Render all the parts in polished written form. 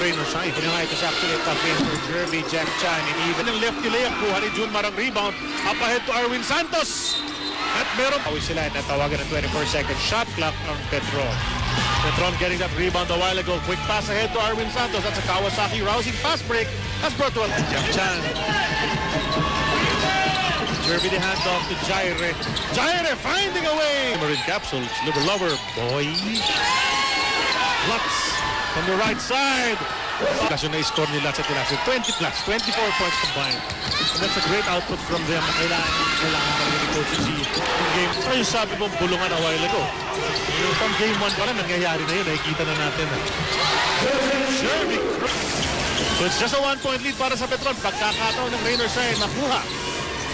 Rainer Shine. It was actually a tough win for Jeremy, Jack Chan, and even Ng lefty layup, kuha ni June Marang rebound. Up ahead to Arwin Santos. At meron always sila natawagan ng 24-second shot clock ng Petron. Petron getting that rebound a while ago. Quick pass ahead to Arwin Santos. That's a Kawasaki rousing fast break. That's brought to Jack Chan. Jeremy the handoff to Jaire. Jaire finding a way. Marine capsules. Liver lover. Boy. Lutz from the right side. Plus yung na-score nila sa Elasto. 20 plus. 24 points combined. And that's a great output from them. Kailangan pa rin ni Coach G. Yung game. So yung sabi mong bulungan a while ago. Yung from game 1 pa rin, nangyayari na yun. Nakikita na natin. Jeremy. So it's just a 1-point lead para sa Petron. Pagkakataon ng Rainer Shine makuha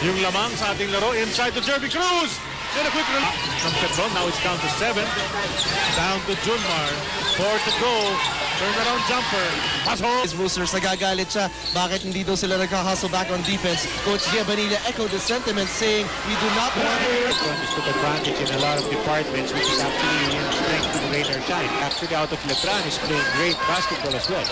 yung lamang sa ating laro inside to Jeremy Cruz. Then a quick release from Petron. Now it's down to 7. Down to Junmar. 4 to go. Turnaround jumper. Paso. His Roosters, nagagalit siya. Bakit hindi daw sila nagka-hustle back on defense? Coach Giovanni echoed the sentiment saying, we do not want to... Petron took advantage in a lot of departments, which is actually in strength to Rainer Shine. Actually, out of Letran is playing great basketball as well.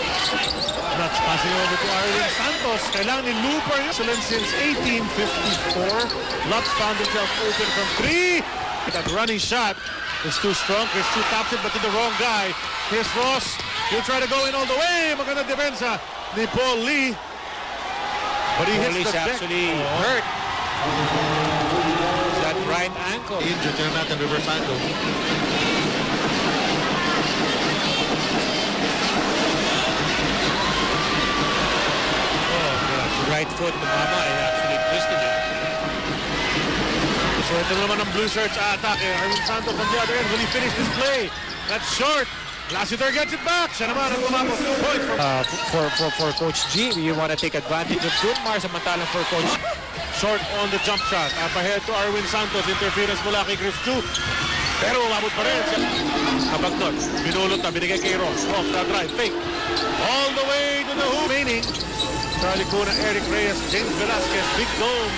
That's passing over to Arwin Santos. Kailangan ni Looper. Excellent since 1854. Lutz found himself open from 3. That running shot is too strong. Chris Chu taps it, but to the wrong guy. Chris Ross, he'll try to go in all the way. Maganda depensa ni Paul Lee. But he hits He's the deck. actually hurt. That right ankle. Injured. Tignan natin, reverse ankle. Right foot, the mama actually twisted it. So ito naman ang blue shirts attack. Arwin Santos on the other end. Will he finish this play? That's short. Lassiter gets it back. Siya naman ang tumapos 2 points For Coach G, you want to take advantage of Junmar, samantalang for Coach short on the jump shot. Up ahead to Arwin Santos. Interference mula kay Chris Chu. Pero umabot pa rin. Habagnon. Binulot na. Binigay kay Ross. Off that drive. Fake. All the way to the hoop. Remaining. Charlie Kuna, Eric Reyes, James Velasquez. Big dome.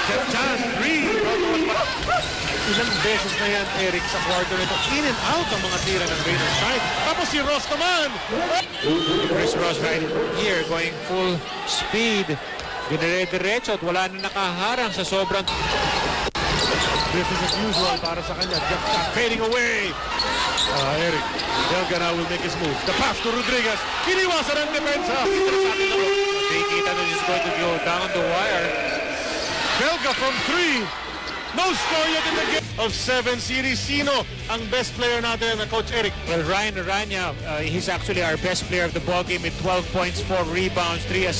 Jeff Chan. 3. Ilang beses na yan, Eric, sa quarter nito. In and out ang mga tira ng Rainer Shine. Tapos si Ross naman. Chris Ross right here going full speed. Dinire-diretso at wala na nakaharang sa sobrang... Business as usual para sa kanya. Jeff Chan fading away. Eric Delgana will make his move. The pass to Rodriguez. Iniwasan ang depensa. Nakikita na is going to go down the wire. Delga from 3. No score yet in the game of 7 series. Sino ang best player natin na Coach Eric? Well, Ryan Aranya, he's actually our best player of the ball game with 12 points, 4 rebounds, 3 assists.